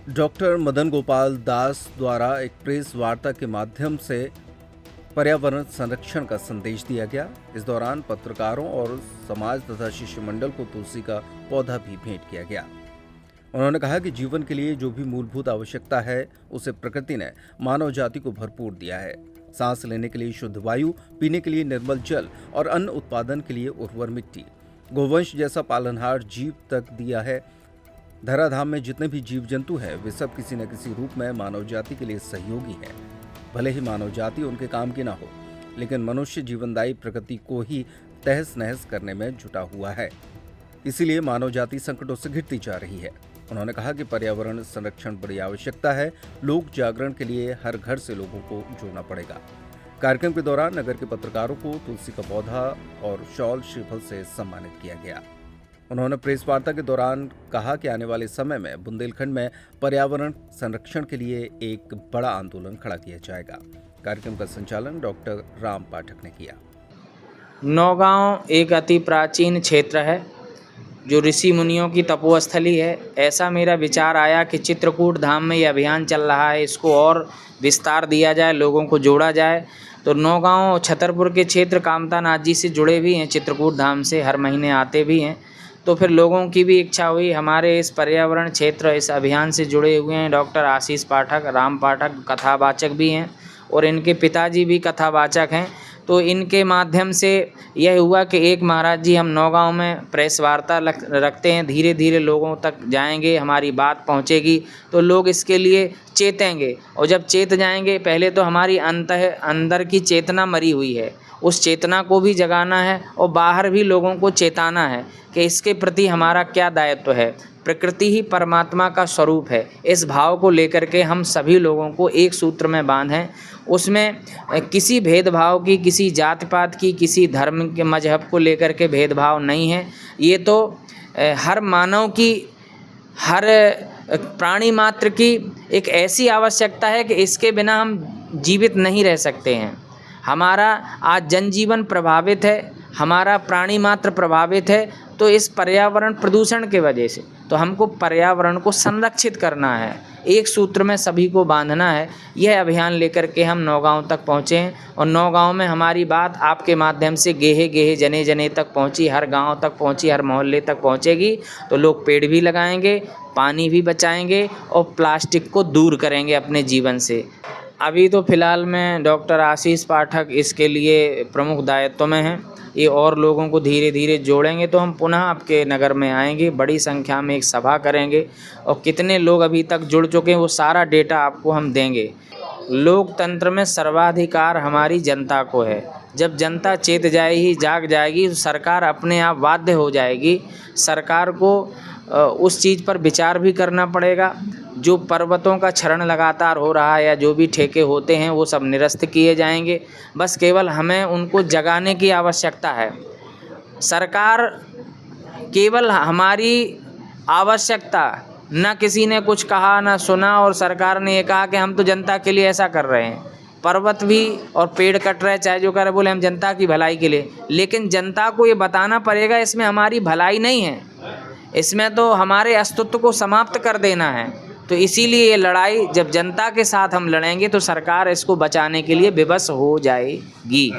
Doctor Madan Gopal Das द्वारा एक press वार्ता के माध्यम से पर्यावरण संरक्षण का संदेश दिया गया। इस दौरान पत्रकारों और समाज तथा शिष्टमंडल को तुलसी का पौधा भी भेंट किया गया। उन्होंने कहा कि जीवन के लिए जो भी मूलभूत आवश्यकता है उसे प्रकृति ने मानव जाति को भरपूर दिया है। सांस लेने के लिए शुद्ध वायु, पीने के लिए निर्मल जल और अन्न उत्पादन के लिए उर्वर मिट्टी, गोवंश जैसा पालनहार जीव तक दिया है। धराधाम में जितने भी जीव जंतु हैं वे सब किसी न किसी रूप में मानव जाति के लिए सहयोगी हैं। भले ही मानव जाति उनके काम की ना हो, लेकिन मनुष्य जीवनदायी प्रकृति को ही तहस नहस करने में जुटा हुआ है। इसीलिए मानव जाति संकटों से घिरती जा रही है। उन्होंने कहा कि पर्यावरण संरक्षण बड़ी आवश्यकता है। लोक जागरण के लिए हर घर से लोगों को जोड़ना पड़ेगा। कार्यक्रम के दौरान नगर के पत्रकारों को तुलसी का पौधा और शॉल श्रीफल से सम्मानित किया गया। उन्होंने प्रेस वार्ता के दौरान कहा कि आने वाले समय में बुंदेलखंड में पर्यावरण संरक्षण के लिए एक बड़ा आंदोलन खड़ा किया जाएगा। कार्यक्रम का संचालन डॉक्टर राम पाठक ने किया। नौगांव एक अति प्राचीन क्षेत्र है जो ऋषि मुनियों की तपोस्थली है। ऐसा मेरा विचार आया कि चित्रकूट धाम में ये अभियान चल रहा है, इसको और विस्तार दिया जाए, लोगों को जोड़ा जाए। तो नौगांव छतरपुर के क्षेत्र कामता नाथ जी से जुड़े भी हैं, चित्रकूट धाम से हर महीने आते भी हैं। तो फिर लोगों की भी इच्छा हुई, हमारे इस पर्यावरण क्षेत्र इस अभियान से जुड़े हुए हैं डॉक्टर आशीष पाठक, राम पाठक कथावाचक भी हैं और इनके पिताजी भी कथावाचक हैं। तो इनके माध्यम से यह हुआ कि एक महाराज जी हम नौगांव में प्रेस वार्ता रखते हैं, धीरे धीरे लोगों तक जाएंगे, हमारी बात पहुंचेगी तो लोग इसके लिए चेतेंगे। और जब चेत जाएंगे, पहले तो हमारी अंदर की चेतना मरी हुई है, उस चेतना को भी जगाना है और बाहर भी लोगों को चेताना है कि इसके प्रति हमारा क्या दायित्व है। प्रकृति ही परमात्मा का स्वरूप है। इस भाव को लेकर के हम सभी लोगों को एक सूत्र में बांधें। उसमें किसी भेदभाव की, किसी जात पात की, किसी धर्म के मजहब को लेकर के भेदभाव नहीं है। ये तो हर मानव की, हर प्राणी मात्र की एक ऐसी आवश्यकता है कि इसके बिना हम जीवित नहीं रह सकते हैं। हमारा आज जनजीवन प्रभावित है, हमारा प्राणी मात्र प्रभावित है, तो इस पर्यावरण प्रदूषण के वजह से तो हमको पर्यावरण को संरक्षित करना है, एक सूत्र में सभी को बांधना है। यह अभियान लेकर के हम नौगांव तक पहुँचे हैं और नौगांव में हमारी बात आपके माध्यम से गेहे गेहे जने जने तक पहुँची, हर गांव तक पहुँची, हर मोहल्ले तक पहुँचेगी। तो लोग पेड़ भी लगाएंगे, पानी भी बचाएंगे और प्लास्टिक को दूर करेंगे अपने जीवन से। अभी तो फ़िलहाल में डॉक्टर आशीष पाठक इसके लिए प्रमुख दायित्व में हैं। ये और लोगों को धीरे धीरे जोड़ेंगे तो हम पुनः आपके नगर में आएंगे, बड़ी संख्या में एक सभा करेंगे और कितने लोग अभी तक जुड़ चुके हैं वो सारा डेटा आपको हम देंगे। लोकतंत्र में सर्वाधिकार हमारी जनता को है। जब जनता चेत जाएगी, जाग जाएगी, तो सरकार अपने आप बाध्य हो जाएगी। सरकार को उस चीज़ पर विचार भी करना पड़ेगा। जो पर्वतों का क्षरण लगातार हो रहा है या जो भी ठेके होते हैं वो सब निरस्त किए जाएंगे। बस केवल हमें उनको जगाने की आवश्यकता है। सरकार केवल हमारी आवश्यकता, न किसी ने कुछ कहा न सुना और सरकार ने ये कहा कि हम तो जनता के लिए ऐसा कर रहे हैं। पर्वत भी और पेड़ कट रहे, चाहे जो करे बोले हम जनता की भलाई के लिए, लेकिन जनता को ये बताना पड़ेगा इसमें हमारी भलाई नहीं है, इसमें तो हमारे अस्तित्व को समाप्त कर देना है। तो इसीलिए ये लड़ाई जब जनता के साथ हम लड़ेंगे तो सरकार इसको बचाने के लिए विवश हो जाएगी।